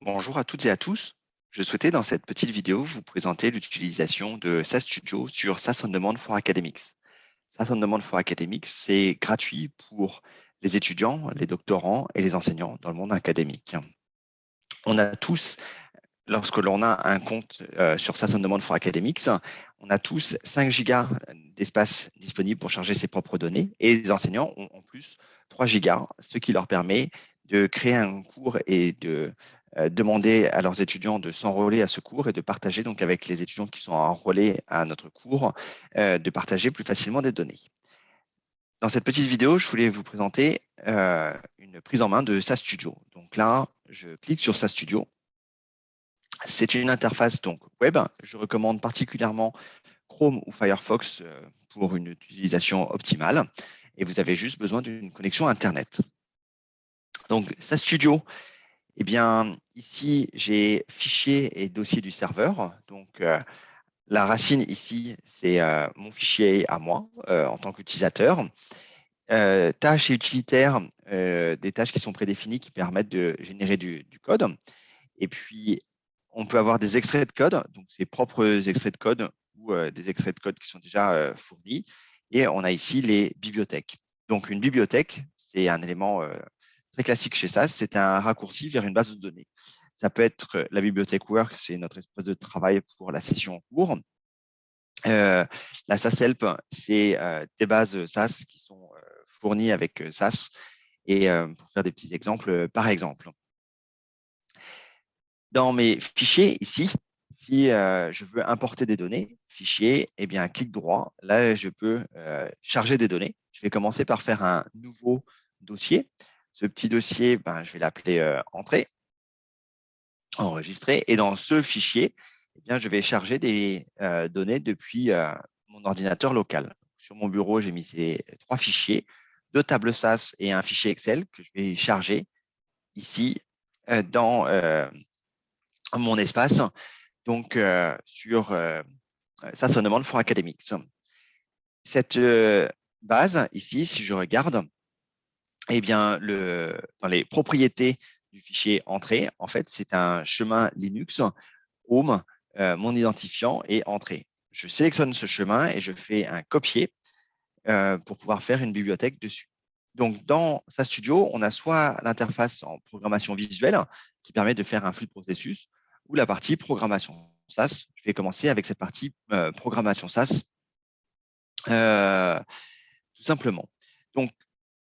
Bonjour à toutes et à tous. Je souhaitais dans cette petite vidéo vous présenter l'utilisation de SAS Studio sur SAS on Demand for Academics. SAS on Demand for Academics, c'est gratuit pour les étudiants, les doctorants et les enseignants dans le monde académique. On a tous, lorsque l'on a un compte sur SAS on Demand for Academics, on a tous 5 gigas d'espace disponible pour charger ses propres données et les enseignants ont en plus 3 gigas, ce qui leur permet de créer un cours et de demander à leurs étudiants de s'enrôler à ce cours et de partager donc avec les étudiants qui sont enrôlés à notre cours, de partager plus facilement des données. Dans cette petite vidéo, je voulais vous présenter une prise en main de SAS Studio. Donc là, je clique sur SAS Studio. C'est une interface donc web. Je recommande particulièrement Chrome ou Firefox pour une utilisation optimale. Et vous avez juste besoin d'une connexion Internet. Donc, SAS Studio, eh bien, ici, j'ai fichier et dossier du serveur. Donc, la racine ici, c'est mon fichier à moi en tant qu'utilisateur. Tâches et utilitaires, des tâches qui sont prédéfinies qui permettent de générer du code. Et puis, on peut avoir des extraits de code, donc ses propres extraits de code ou des extraits de code qui sont déjà fournis. Et on a ici les bibliothèques. Donc, une bibliothèque, c'est un élément très classique chez SAS, c'est un raccourci vers une base de données. Ça peut être la bibliothèque Work, c'est notre espace de travail pour la session en cours. La SAS Help, c'est des bases SAS qui sont fournies avec SAS. Et pour faire des petits exemples, par exemple, dans mes fichiers ici, si je veux importer des données, fichier, eh bien, clic droit, là, je peux charger des données. Je vais commencer par faire un nouveau dossier. Ce petit dossier, je vais l'appeler entrée, enregistrer. Et dans ce fichier, eh bien, je vais charger des données depuis mon ordinateur local. Sur mon bureau, j'ai mis ces 3 fichiers, 2 tables SAS et un fichier Excel que je vais charger ici dans mon espace. Donc, sur SAS on Demand for Academics. Cette base, ici, si je regarde, eh bien, dans les propriétés du fichier entrée, en fait, c'est un chemin Linux, home, mon identifiant et entrée. Je sélectionne ce chemin et je fais un copier pour pouvoir faire une bibliothèque dessus. Donc, dans SAS Studio, on a soit l'interface en programmation visuelle qui permet de faire un flux de processus ou la partie programmation SAS. Je vais commencer avec cette partie programmation SAS, tout simplement. Donc,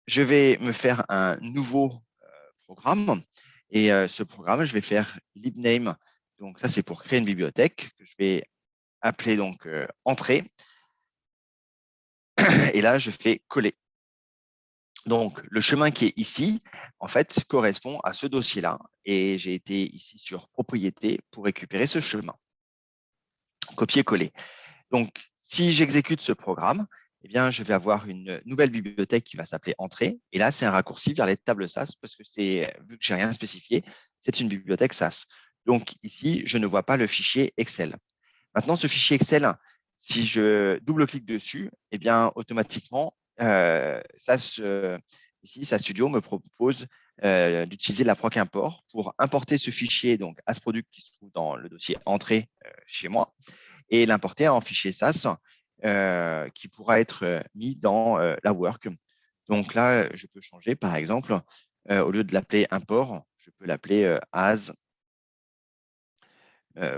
je vais me faire un nouveau programme et ce programme, je vais faire libname. Donc, ça, c'est pour créer une bibliothèque que je vais appeler donc entrée. Et là, je fais coller. Donc, le chemin qui est ici, en fait, correspond à ce dossier-là. Et j'ai été ici sur propriété pour récupérer ce chemin. Copier-coller. Donc, si j'exécute ce programme, eh bien, je vais avoir une nouvelle bibliothèque qui va s'appeler entrée. Et là, c'est un raccourci vers les tables SAS parce que vu que j'ai rien spécifié, c'est une bibliothèque SAS. Donc, ici, je ne vois pas le fichier Excel. Maintenant, ce fichier Excel, si je double-clique dessus, eh bien, automatiquement, ici, SAS Studio me propose d'utiliser la proc import pour importer ce fichier, donc AsProduct qui se trouve dans le dossier entrée chez moi, et l'importer en fichier SAS qui pourra être mis dans la work. Donc là, je peux changer, par exemple, au lieu de l'appeler import, je peux l'appeler as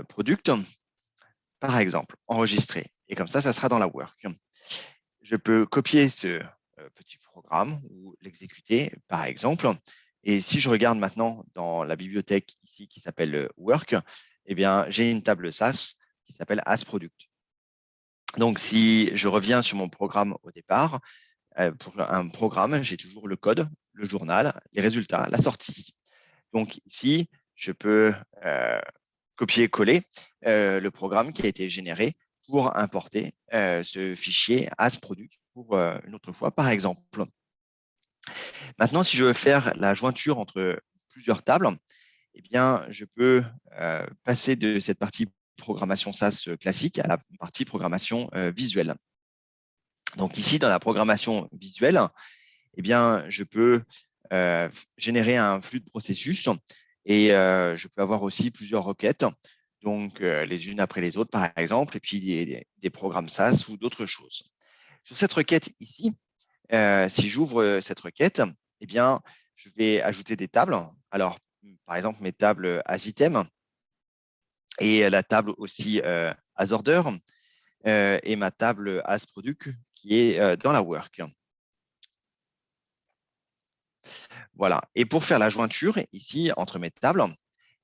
product, par exemple, enregistrer. Et comme ça sera dans la work. Je peux copier ce petit programme ou l'exécuter, par exemple. Et si je regarde maintenant dans la bibliothèque ici qui s'appelle work, eh bien, j'ai une table SAS qui s'appelle AsProduct. Donc, si je reviens sur mon programme au départ, pour un programme, j'ai toujours le code, le journal, les résultats, la sortie. Donc, ici, je peux copier-coller le programme qui a été généré pour importer ce fichier AsProduct pour une autre fois, par exemple. Maintenant, si je veux faire la jointure entre plusieurs tables, eh bien, je peux passer de cette partie programmation SAS classique à la partie programmation visuelle. Donc ici, dans la programmation visuelle, eh bien, je peux générer un flux de processus Et je peux avoir aussi plusieurs requêtes, donc les unes après les autres, par exemple, et puis des programmes SAS ou d'autres choses. Sur cette requête ici, si j'ouvre cette requête, eh bien, je vais ajouter des tables. Alors, par exemple, mes tables as item et la table aussi as order et ma table as product qui est dans la work. Voilà. Et pour faire la jointure ici entre mes tables,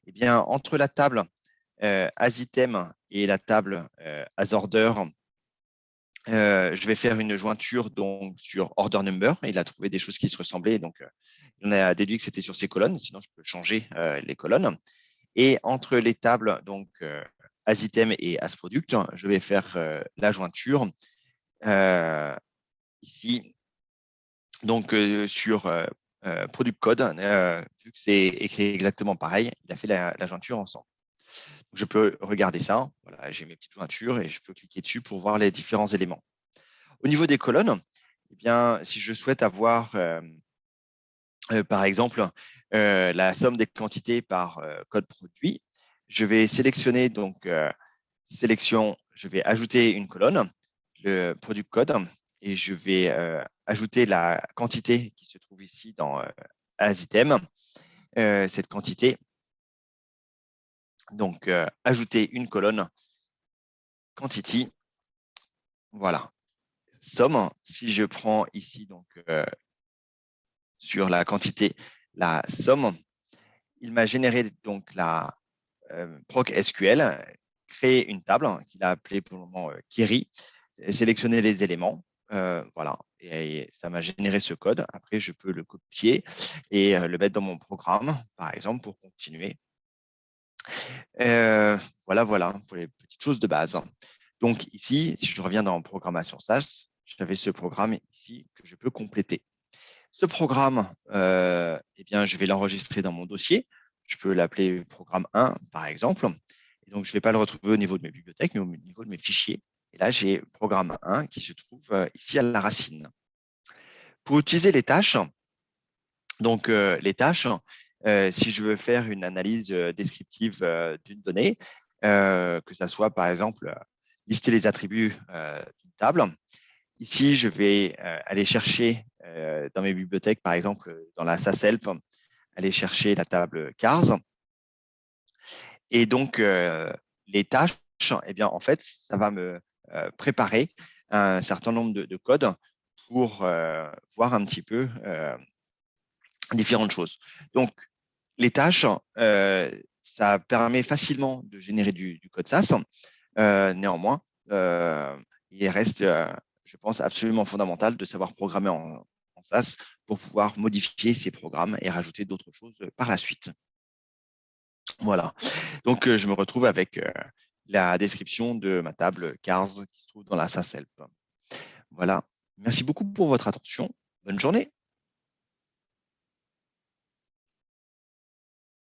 eh bien, entre la table as item et la table as order, je vais faire une jointure donc sur order number. Il a trouvé des choses qui se ressemblaient, donc on a déduit que c'était sur ces colonnes. Sinon, je peux changer les colonnes. Et entre les tables donc as item et as product, je vais faire la jointure ici donc sur product code, vu que c'est écrit exactement pareil, il a fait la jointure ensemble. Je peux regarder ça. Voilà, j'ai mes petites jointures et je peux cliquer dessus pour voir les différents éléments. Au niveau des colonnes, eh bien, si je souhaite avoir, par exemple, la somme des quantités par code produit, je vais sélectionner donc sélection, je vais ajouter une colonne, le product code, et je vais ajouter la quantité qui se trouve ici dans as item, cette quantité. Donc, ajouter une colonne quantity. Voilà. Somme, si je prends ici donc sur la quantité, la somme, il m'a généré donc la proc SQL, créé une table qu'il a appelée pour le moment query, sélectionner les éléments, voilà, et ça m'a généré ce code. Après, je peux le copier et le mettre dans mon programme, par exemple, pour continuer. Voilà, pour les petites choses de base. Donc ici, si je reviens dans programmation SAS, j'avais ce programme ici que je peux compléter. Ce programme, eh bien, je vais l'enregistrer dans mon dossier. Je peux l'appeler programme 1, par exemple. Et donc, je ne vais pas le retrouver au niveau de mes bibliothèques, mais au niveau de mes fichiers. Et là, j'ai programme 1 qui se trouve ici à la racine. Pour utiliser les tâches, donc les tâches, si je veux faire une analyse descriptive d'une donnée, que ça soit par exemple lister les attributs d'une table. Ici, je vais aller chercher dans mes bibliothèques, par exemple dans la SAS-help, aller chercher la table cars. Et donc, les tâches, eh bien, en fait, ça va me préparer un certain nombre de codes pour voir un petit peu différentes choses. Donc, les tâches, ça permet facilement de générer du code SAS. Néanmoins, il reste, je pense, absolument fondamental de savoir programmer en SAS pour pouvoir modifier ces programmes et rajouter d'autres choses par la suite. Voilà. Donc, je me retrouve avec la description de ma table CARS qui se trouve dans la SAS Help. Voilà. Merci beaucoup pour votre attention. Bonne journée.